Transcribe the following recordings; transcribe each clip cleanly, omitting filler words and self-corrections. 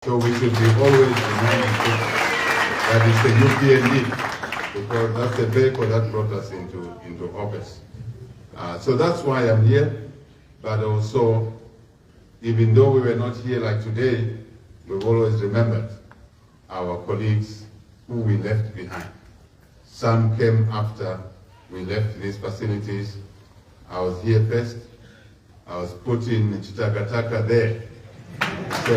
So we should be always reminding people that it's the UPND, because that's the vehicle that brought us into office. So that's why I'm here, but also, even though we were not here like today, we've always remembered our colleagues who we left behind. Some came after we left these facilities. I was here first. I was put in Chitagataka there. So,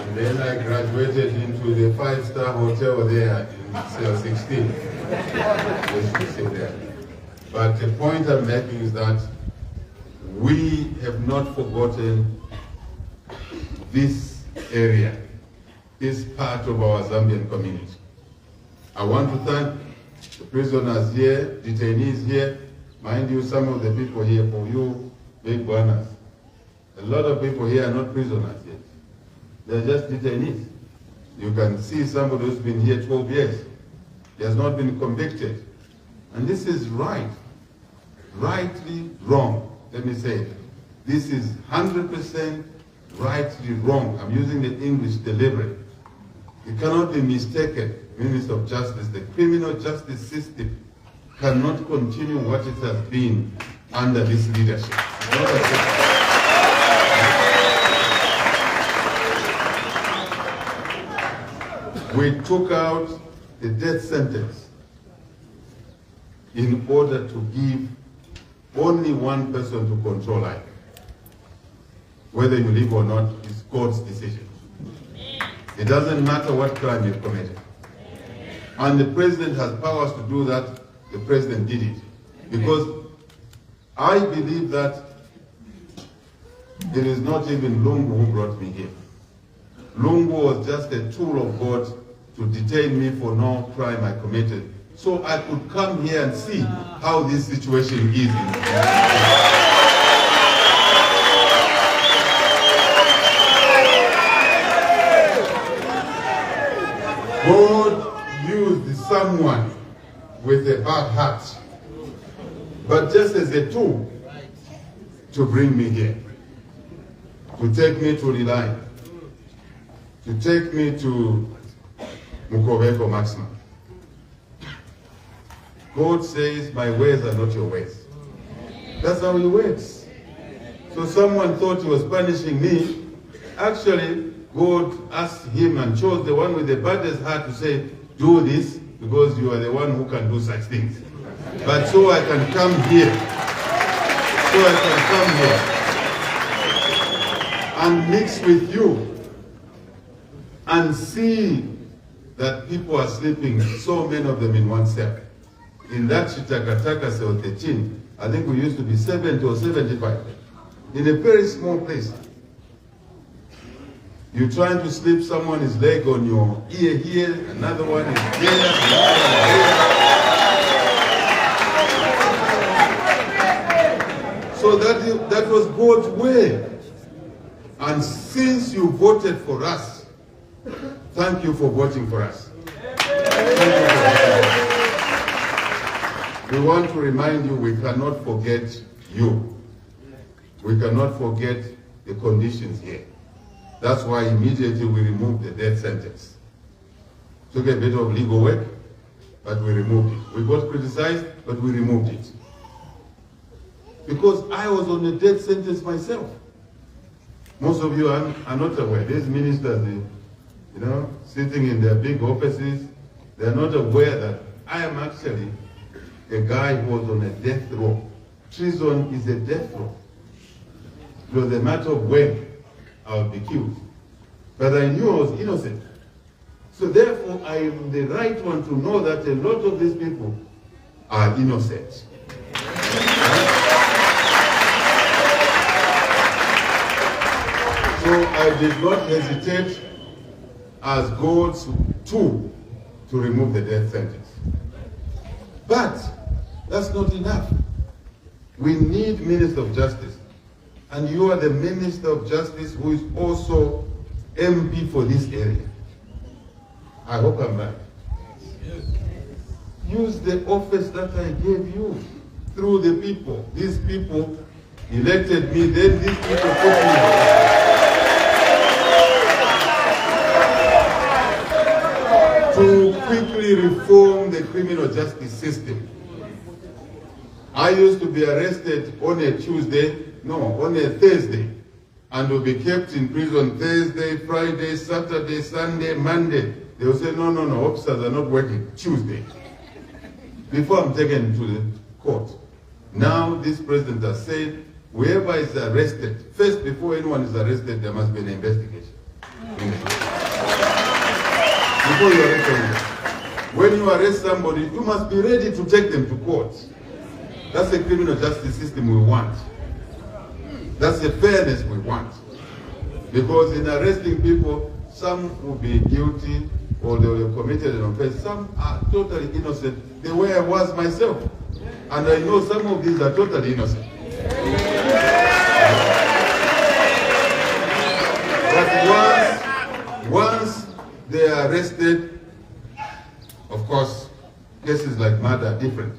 and then I graduated into the 5-star hotel there in cell 16. There. But the point I'm making is that we have not forgotten this area, this part of our Zambian community. I want to thank the prisoners here, detainees here. Mind you, some of the people here, for you, big banners. A lot of people here are not prisoners yet. They're just detainees. You can see somebody who's been here 12 years. He has not been convicted. And this is right. Rightly wrong. Let me say it. This is 100% rightly wrong. I'm using the English deliberate. It cannot be mistaken. Minister of Justice, the criminal justice system cannot continue what it has been under this leadership. We took out the death sentence in order to give only one person to control life. Whether you live or not is God's decision. It doesn't matter what crime you've committed. And the president has powers to do that. The president did it. Because I believe that it is not even Lungu who brought me here. Lungu was just a tool of God to detain me for no crime I committed. So I could come here and see how this situation is. God used someone with a bad heart, but just as a tool to bring me here, to take me to the line, to take me to Mukoveko Maximum. God says, my ways are not your ways. That's how he works. So someone thought he was punishing me. Actually, God asked him and chose the one with the baddest heart to say, do this, because you are the one who can do such things. But so I can come here. So I can come here and mix with you and see that people are sleeping, so many of them in one cell. In that Chitagataka cell 13, I think we used to be 70 or 75. In a very small place. You're trying to slip someone's leg on your ear here, another one is there, So that was God's way. And since you voted for us, thank you for voting for us. We want to remind you we cannot forget you. We cannot forget the conditions here. That's why immediately we removed the death sentence. Took a bit of legal work, but we removed it. We got criticized, but we removed it. Because I was on a death sentence myself. Most of you are not aware. These ministers, sitting in their big offices, they're not aware that I am actually a guy who was on a death row. Treason is a death row. It was a matter of when I would be killed. But I knew I was innocent. So therefore, I am the right one to know that a lot of these people are innocent. So I did not hesitate as God's tool to remove the death sentence. But that's not enough. We need Minister of Justice. And you are the Minister of Justice who is also MP for this area. I hope I'm right. Use the office that I gave you. through the people. These people elected me, then these people put me to quickly reform the criminal justice system. I used to be arrested on a on a Thursday, and will be kept in prison Thursday, Friday, Saturday, Sunday, Monday. They will say, no, officers are not working Tuesday, before I'm taken to the court. Now this president has said, whoever is arrested, first before anyone is arrested, there must be an investigation. Before you arrest somebody. When you arrest somebody, you must be ready to take them to court. That's the criminal justice system we want. That's the fairness we want. Because in arresting people, some will be guilty or they will have committed an offense. Some are totally innocent, the way I was myself. And I know some of these are totally innocent. But once they are arrested, of course, cases like murder are different.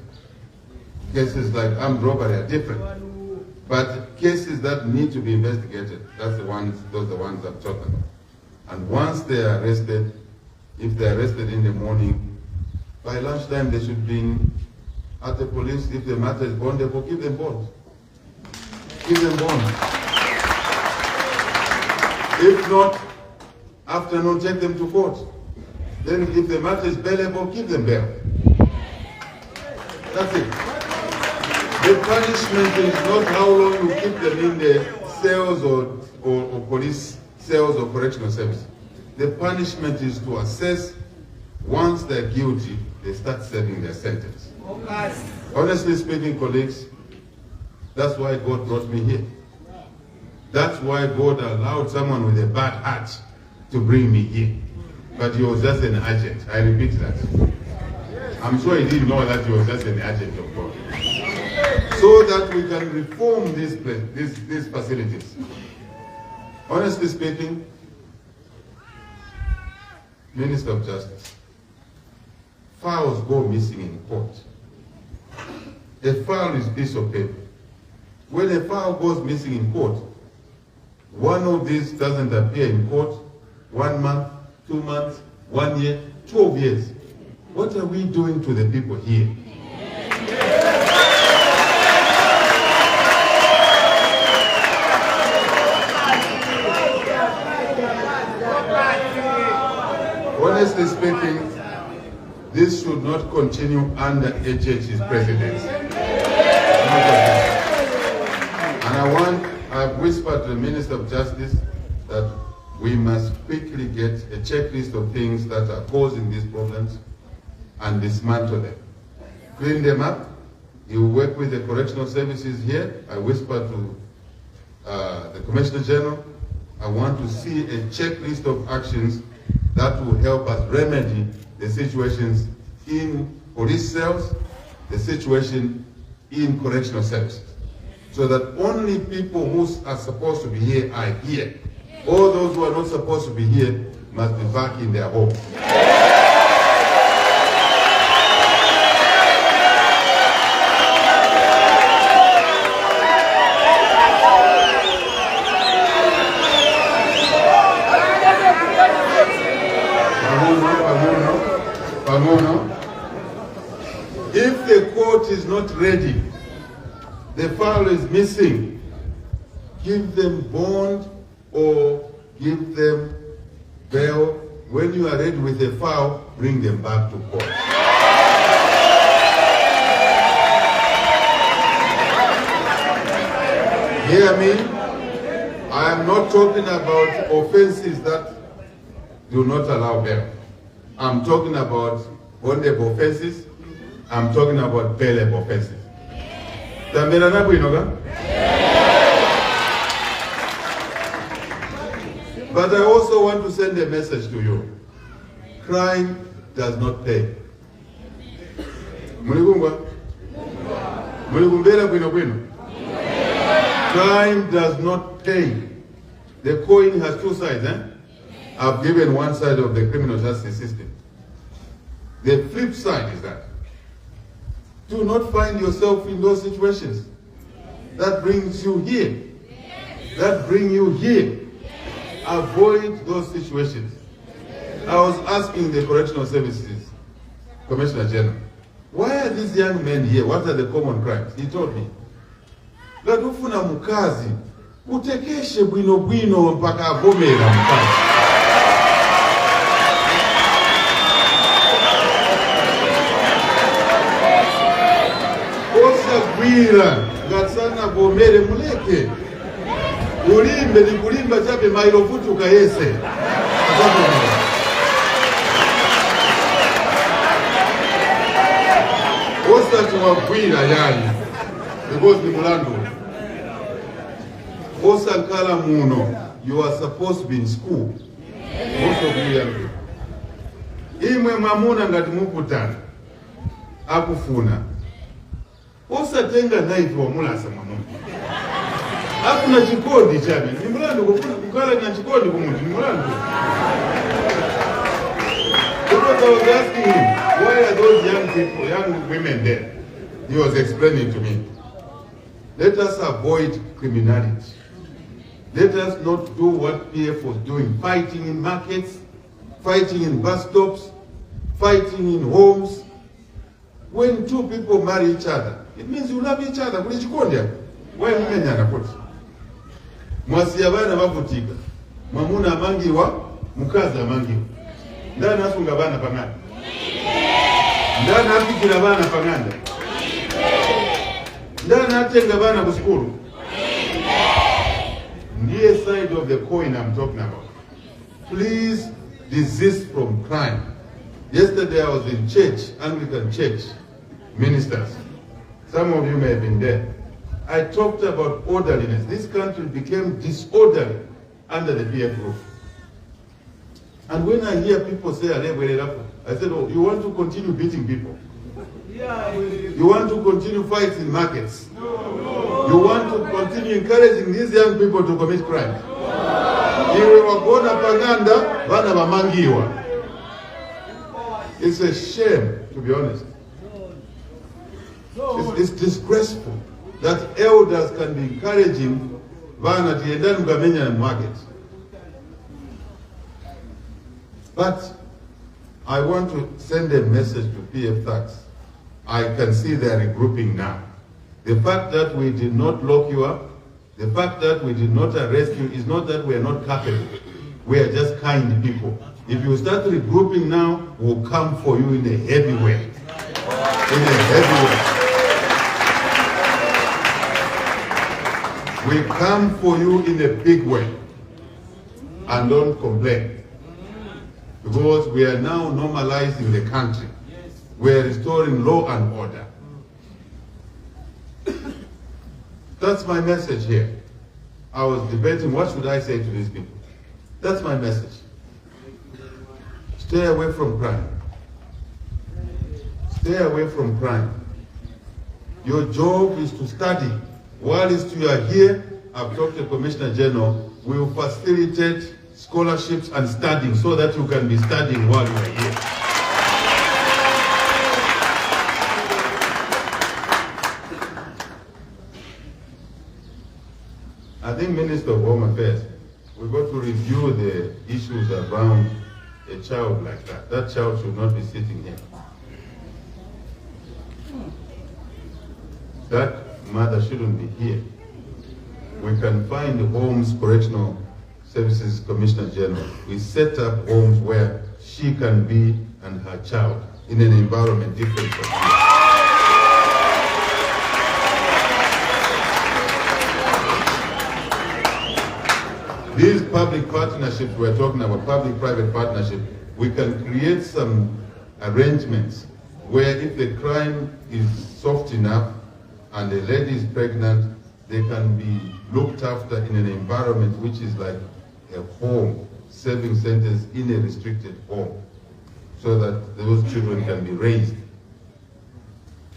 Cases like armed robbery are different. But cases that need to be investigated, those are the ones I'm talking about. And once they are arrested, if they are arrested in the morning, by lunchtime they should be at the police. If the matter is bondable, give them bond. Give them bond. If not, afternoon, take them to court. Then if the matter is bailable, give them bail. That's it. The punishment is not how long you keep them in the cells or police cells or correctional service. The punishment is to assess, once they're guilty, they start serving their sentence. Honestly speaking, colleagues, that's why God brought me here. That's why God allowed someone with a bad heart to bring me here. But he was just an agent. I repeat that. I'm sure he didn't know that he was just an agent of God. So that we can reform these facilities. Honestly speaking, Minister of Justice, files go missing in court. A file is a piece of paper. When a file goes missing in court, one of these doesn't appear in court, 1 month, 2 months, 1 year, 12 years. What are we doing to the people here? Honestly speaking, this should not continue under HH's presidency. And I've whispered to the Minister of Justice that we must quickly get a checklist of things that are causing these problems and dismantle them. Clean them up. You work with the correctional services here. I whispered to the Commissioner General, I want to see a checklist of actions that will help us remedy the situations in police cells, the situation in correctional services, so that only people who are supposed to be here are here. All those who are not supposed to be here must be back in their homes. If the court is not ready, the file is missing, give them bond or give them bail. When you are ready with the file, bring them back to court. Hear me? I am not talking about offenses that do not allow bail. I'm talking about bondable offenses. I'm talking about bailable offenses. But I also want to send a message to you. Crime does not pay. Crime does not pay. The coin has two sides. I've given one side of the criminal justice system. The flip side is that Do not find yourself in those situations. That brings you here. That bring you here. Avoid those situations. I was asking the Correctional Services Commissioner General, why are these young men here? What are the common crimes? He told me, gatufuna mukazi, utekeshe bwino bwino mpaka avomera mukazi. Osagwira, gatsana vomere muleke. Ulimbe ni kulimba chape mailo futu kaese. Osa tuwagwira yani. Because ni mulandu. Osa nkala muno. You are supposed to be in school. Most of you young people. Imwe mamuna ngati mukutana. Akufuna. Osa tenga naifu wa mulasa mamuna. Hakuna chikodi chame. Ni mulandu kukala na chikodi kumuntu. Ni mulandu. Because I was asking him, why are those young people, young women there? He was explaining to me. Let us avoid criminality. Let us not do what PF was doing, fighting in markets, fighting in bus stops, fighting in homes. When two people marry each other, it means you love each other. Why women are put? Mwasiyabana bavutika. Mamuna amangiwa, mukazi amangiwa. Ndani afunga bana panganda. Ndani afikira bana panganda. Ndani atenga bana kuskuru. Near side of the coin I'm talking about. Please desist from crime. Yesterday I was in church, Anglican church, ministers. Some of you may have been there. I talked about orderliness. This country became disorderly under the PF rule. And when I hear people say, I said, oh, you want to continue beating people? You want to continue fights in markets? You want to continue encouraging these young people to commit crimes? It's a shame, to be honest. It's disgraceful that elders can be encouraging vana tiendani mkamenya na market. But I want to send a message to PF thugs. I can see they are regrouping now. The fact that we did not lock you up, the fact that we did not arrest you is not that we are not capable. We are just kind people. If you start regrouping now, we'll come for you in a heavy way. In a heavy way. We come for you in a big way. And don't complain. Because we are now normalizing the country. We are restoring law and order. That's my message here. I was debating what should I say to these people. That's my message. Stay away from crime. Stay away from crime. Your job is to study. Whilst you are here, I've talked to the Commissioner General, we will facilitate scholarships and studying so that you can be studying while you are here. I think Minister of Home Affairs, we've got to review the issues around a child like that. That child should not be sitting here. That mother shouldn't be here. We can find homes, Correctional Services Commissioner General. We set up homes where she can be and her child in an environment different from here. These public partnerships we're talking about, public-private partnership, we can create some arrangements where if the crime is soft enough and the lady is pregnant, they can be looked after in an environment which is like a home, serving centers in a restricted home, so that those children can be raised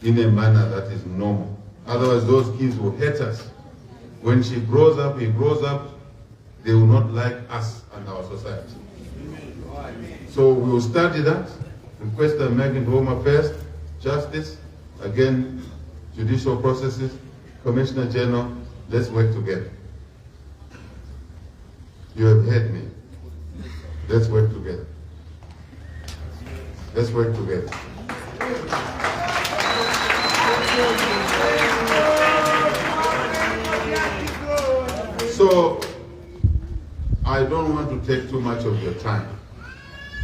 in a manner that is normal. Otherwise, those kids will hate us. When she grows up, he grows up, they will not like us and our society. So we will study that, request the American Home Affairs, Justice, Again, judicial processes, Commissioner General, let's work together. You have heard me. Let's work together. Let's work together. So, I don't want to take too much of your time.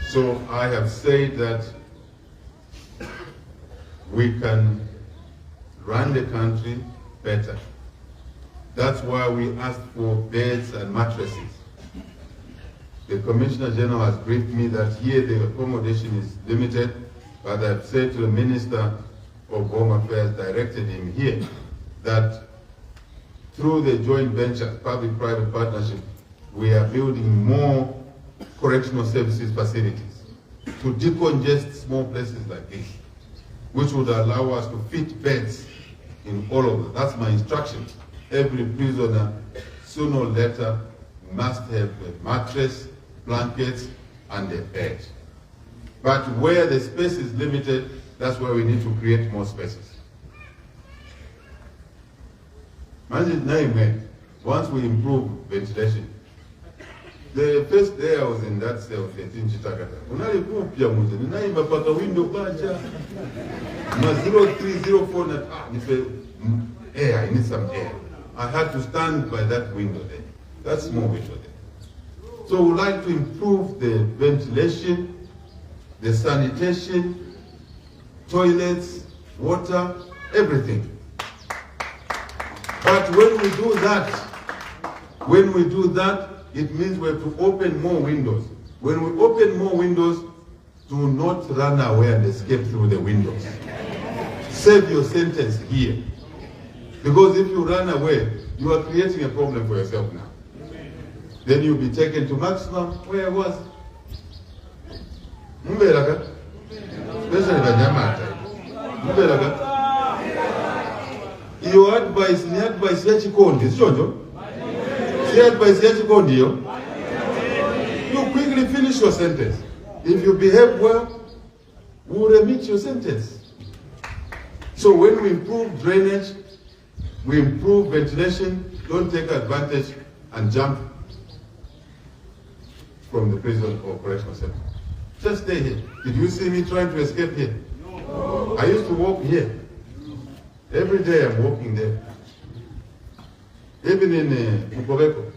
So I have said that we can run the country better. That's why we asked for beds and mattresses. The Commissioner General has briefed me that here the accommodation is limited, but I've said to the Minister of Home Affairs, directed him here, that through the joint venture, public-private partnership, we are building more correctional services facilities to decongest small places like this, which would allow us to fit beds in all of them. That's my instruction. Every prisoner, sooner or later, must have a mattress, blankets, and a bed. But where the space is limited, that's where we need to create more spaces. Imagine once we improve ventilation. The first day I was in that cell, 13 Chitakata, window, 0304, air, I need some air. I had to stand by that window there. That's small window there. So we would like to improve the ventilation, the sanitation, toilets, water, everything. But when we do that, it means we have to open more windows. When we open more windows, do not run away and escape through the windows. Save your sentence here. Because if you run away, you are creating a problem for yourself now. Then you'll be taken to maximum where I was. Especially the Nyamata. Your advice ni advice ya chikondi, sichonjo? Si advice ya chikondi yo? You quickly finish your sentence. If you behave well, we will remit your sentence. So when we improve drainage, we improve ventilation, don't take advantage and jump from the prison or correctional center. Just stay here. Did you see me trying to escape here? No. I used to walk here. Every day I'm walking there. Even in Mukobeko.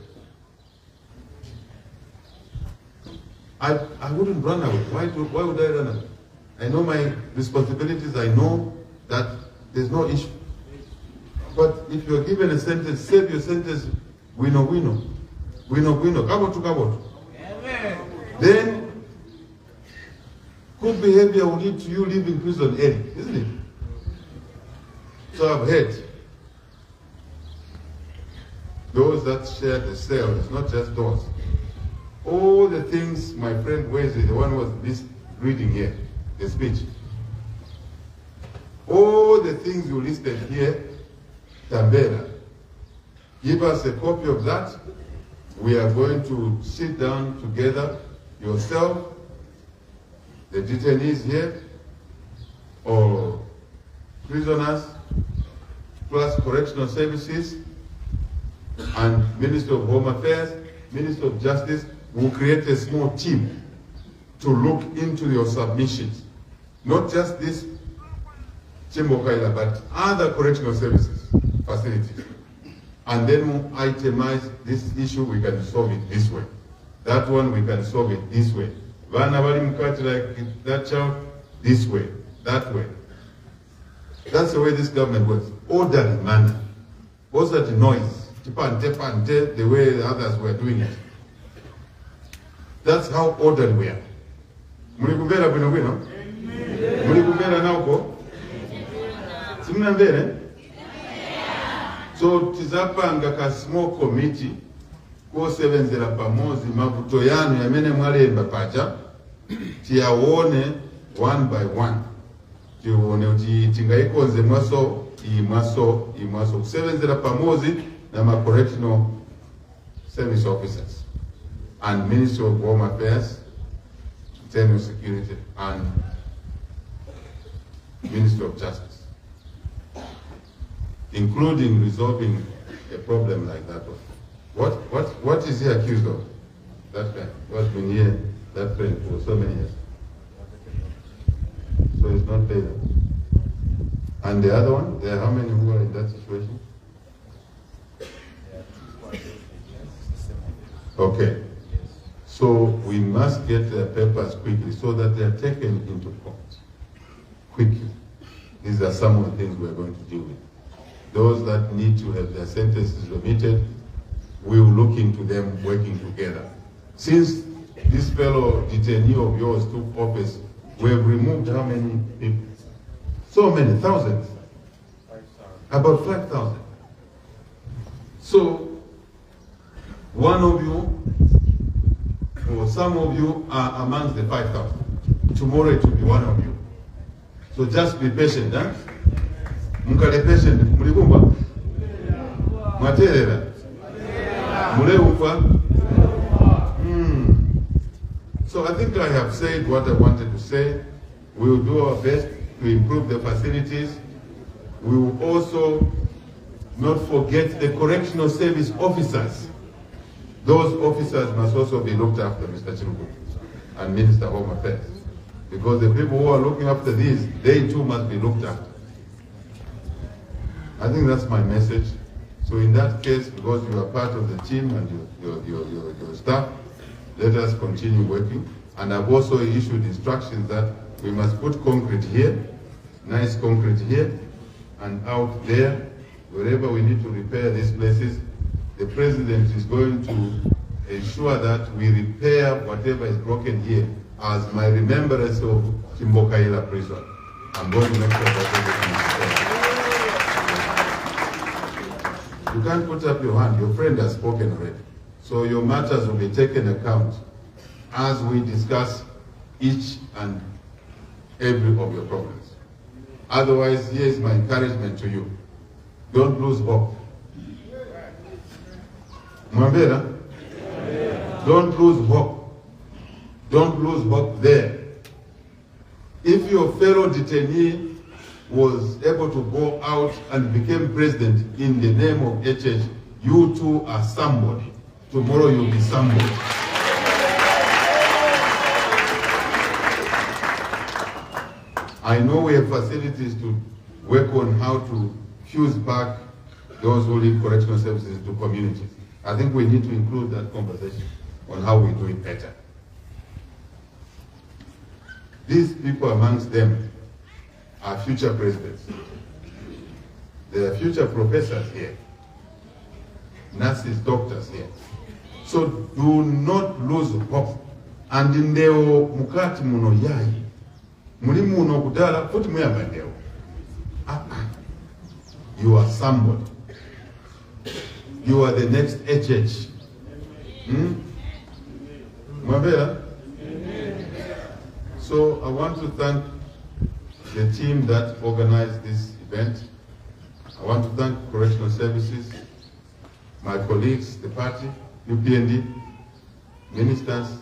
I wouldn't run away. Why would I run away? I know my responsibilities. I know that there's no issue. But if you're given a sentence, save your sentence. Wino. Kabotu. Then good behavior will lead to you leaving prison early, isn't it? So I've heard those that share the cell, it's not just those. All the things my friend Wesley, the one who was reading here, the speech. All the things you listed here, Tambela, give us a copy of that. We are going to sit down together, yourself, the detainees here, or prisoners, plus correctional services, and Minister of Home Affairs, Minister of Justice, will create a small team to look into your submissions. Not just this Chimbokaila, but other correctional services, facilities. And then we'll itemize this issue, we can solve it this way. That one, we can solve it this way. Like that child, this way, that way. That's the way this government works. Orderly manner. Also the noise. The way the others were doing it. That's how orderly we are. Mulikumbera bwino? Mulikumbera nauko? Simnambere? So tizapanga ka small committee kusebenzera pamozi mavuto yanu yamene mwalemba pacha tiyaone one by one. Tiwone uti tingaikonze mwaso kusebenzera pamozi na ma correctional service officers and Ministry of Home Affairs, Internal Security, and Ministry of Justice. including resolving a problem like that one. What is he accused of? That guy who has been here, that friend, for so many years. So it's not paid. And the other one, there are how many who are in that situation? Okay. So we must get their papers quickly so that they are taken into court quickly. These are some of the things we're going to deal with. Those that need to have their sentences remitted, we will look into them working together. Since this fellow detainee of yours took office, we have removed how many people? So many, thousands. About 5,000. So, one of you, or some of you are amongst the 5,000. Tomorrow it will be one of you. So just be patient, huh? Mukale patient, mulibumba? Materera? Muleufa? So I think I have said what I wanted to say. We will do our best to improve the facilities. We will also not forget the correctional service officers. Those officers must also be looked after, Mr. Chirugu and Minister of Home Affairs. Because the people who are looking after these, they too must be looked after. I think that's my message. So in that case, because you are part of the team and your staff, let us continue working. And I've also issued instructions that we must put concrete here, nice concrete here, and out there, wherever we need to repair these places. The President is going to ensure that we repair whatever is broken here as my remembrance of Kimbokaila prison. I'm going to make sure that everything is fair. You can't put up your hand, your friend has spoken already. So your matters will be taken account as we discuss each and every of your problems. Otherwise, here is my encouragement to you. Don't lose hope. Mwambela? Don't lose hope. Don't lose hope there. If your fellow detainee was able to go out and became president in the name of HH, you too are somebody. Tomorrow you'll be somebody. I know we have facilities to work on how to fuse back those who leave correctional services to communities. I think we need to include that conversation on how we do it better. These people amongst them are future presidents. They are future professors here, nurses, doctors here. So do not lose hope. And in the mukati muno yai, mulimu no kudala, put me up there. You are somebody. You are the next HH. Mabela? So I want to thank the team that organized this event. I want to thank Correctional Services, my colleagues, the party, UPND, ministers,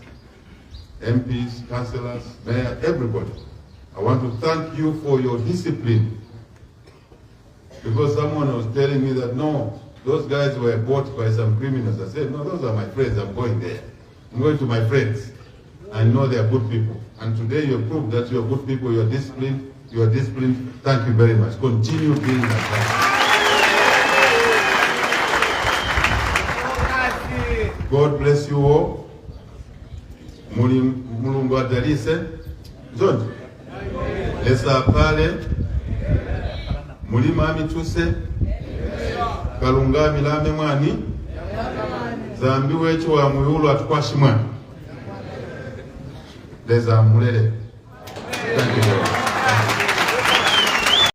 MPs, councillors, mayor, everybody. I want to thank you for your discipline. Because someone was telling me that, no, those guys were bought by some criminals. I said, no, those are my friends, I'm going there. I'm going to my friends. I know they are good people. And today you proved that you are good people, you are disciplined. Thank you very much. Continue being like that. God bless you all. Mulungu adalise. John. Lesa pale. Mulima mituse. Kalunga milame mwani. Zambi wechu wa muyulu atukwashi mwani. Lesa mulele. Thank you.